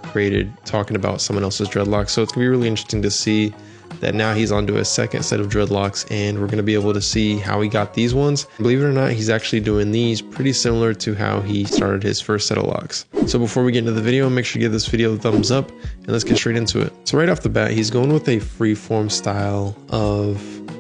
created talking about someone else's dreadlocks. So it's gonna be really interesting to see that now he's onto a second set of dreadlocks, and we're going to be able to see how he got these ones. Believe it or not, he's actually doing these pretty similar to how he started his first set of locks. So before we get into the video, make sure you give this video a thumbs up, and let's get straight into it. So right off the bat, he's going with a freeform style of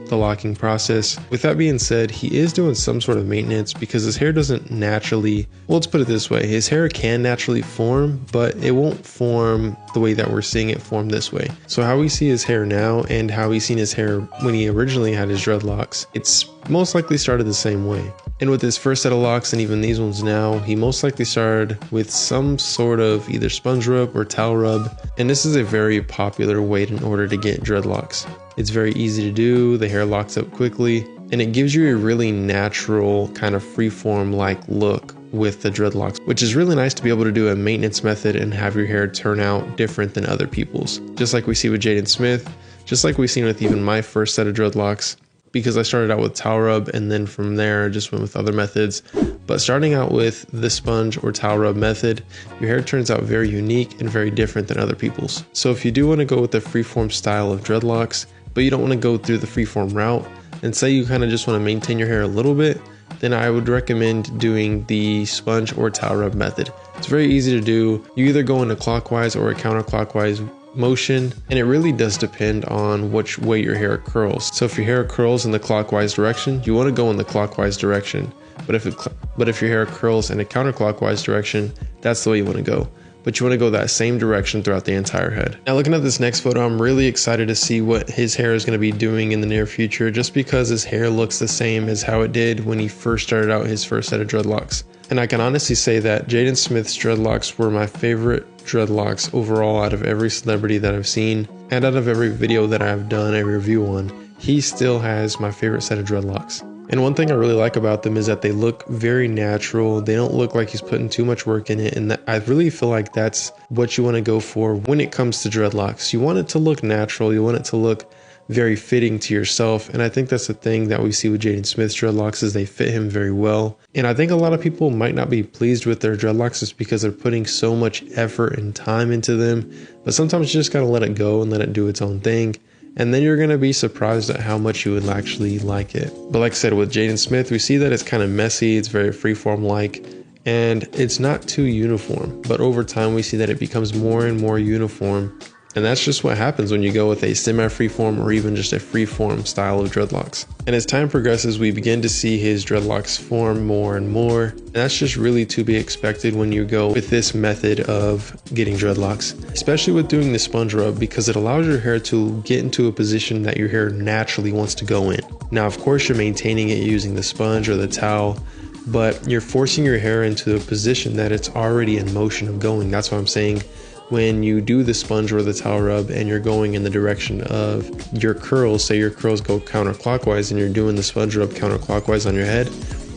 the locking process. With that being said, he is doing some sort of maintenance because his hair doesn't naturally, well, let's put it this way, his hair can naturally form, but it won't form the way that we're seeing it form this way. So how we see his hair now and how we seen his hair when he originally had his dreadlocks, it's most likely started the same way. And with his first set of locks and even these ones now, he most likely started with some sort of either sponge rub or towel rub. And this is a very popular way in order to get dreadlocks. It's very easy to do, the hair locks up quickly, and it gives you a really natural kind of freeform like look with the dreadlocks, which is really nice to be able to do a maintenance method and have your hair turn out different than other people's. Just like we see with Jaden Smith, just like we've seen with even my first set of dreadlocks, because I started out with towel rub and then from there I just went with other methods. But starting out with the sponge or towel rub method, your hair turns out very unique and very different than other people's. So if you do want to go with the freeform style of dreadlocks, but you don't want to go through the freeform route, and say you kind of just want to maintain your hair a little bit, then I would recommend doing the sponge or towel rub method. It's very easy to do. You either go in a clockwise or a counterclockwise motion, and it really does depend on which way your hair curls. So if your hair curls in the clockwise direction, you want to go in the clockwise direction. But if your hair curls in a counterclockwise direction, that's the way you want to go. But you want to go that same direction throughout the entire head. Now looking at this next photo, I'm really excited to see what his hair is going to be doing in the near future, just because his hair looks the same as how it did when he first started out his first set of dreadlocks. And I can honestly say that Jaden Smith's dreadlocks were my favorite dreadlocks overall out of every celebrity that I've seen, and out of every video that I've done a review on. He still has my favorite set of dreadlocks. And one thing I really like about them is that they look very natural. They don't look like he's putting too much work in it, and I really feel like that's what you want to go for when it comes to dreadlocks. You want it to look natural, you want it to look very fitting to yourself, and I think that's the thing that we see with Jaden Smith's dreadlocks is they fit him very well. And I think a lot of people might not be pleased with their dreadlocks just because they're putting so much effort and time into them, but sometimes you just gotta let it go and let it do its own thing. And then you're going to be surprised at how much you would actually like it. But like I said, with Jaden Smith, we see that it's kind of messy, it's very freeform like, and it's not too uniform. But over time, we see that it becomes more and more uniform. And that's just what happens when you go with a semi-freeform or even just a freeform style of dreadlocks. And as time progresses, we begin to see his dreadlocks form more and more. And that's just really to be expected when you go with this method of getting dreadlocks, especially with doing the sponge rub, because it allows your hair to get into a position that your hair naturally wants to go in. Now, of course, you're maintaining it using the sponge or the towel, but you're forcing your hair into a position that it's already in motion of going. That's what I'm saying. When you do the sponge or the towel rub and you're going in the direction of your curls, say your curls go counterclockwise and you're doing the sponge rub counterclockwise on your head,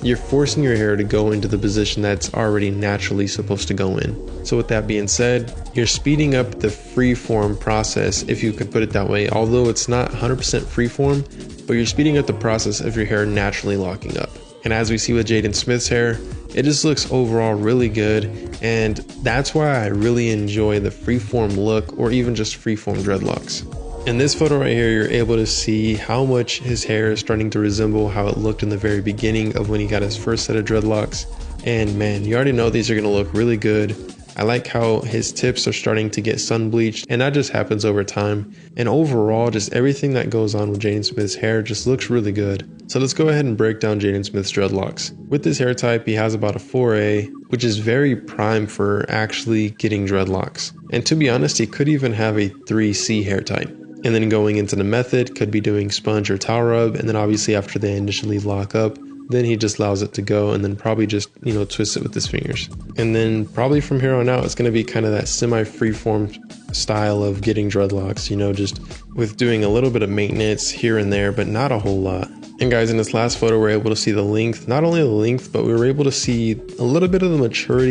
you're forcing your hair to go into the position that's already naturally supposed to go in. So with that being said, you're speeding up the freeform process, if you could put it that way, although it's not 100% freeform, but you're speeding up the process of your hair naturally locking up. And as we see with Jaden Smith's hair, it just looks overall really good, and that's why I really enjoy the freeform look or even just freeform dreadlocks. In this photo right here, you're able to see how much his hair is starting to resemble how it looked in the very beginning of when he got his first set of dreadlocks. And man, you already know these are going to look really good. I like how his tips are starting to get sun bleached, and that just happens over time. And overall, just everything that goes on with Jaden Smith's hair just looks really good. So let's go ahead and break down Jaden Smith's dreadlocks. With this hair type, he has about a 4A, which is very prime for actually getting dreadlocks. And to be honest, he could even have a 3C hair type. And then going into the method, could be doing sponge or towel rub, and then obviously after they initially lock up, then he just allows it to go and then probably just, twist it with his fingers. And then probably from here on out, it's going to be kind of that semi-freeform style of getting dreadlocks, just with doing a little bit of maintenance here and there, but not a whole lot. And guys, in this last photo, we're able to see the length, not only the length, but we were able to see a little bit of the maturity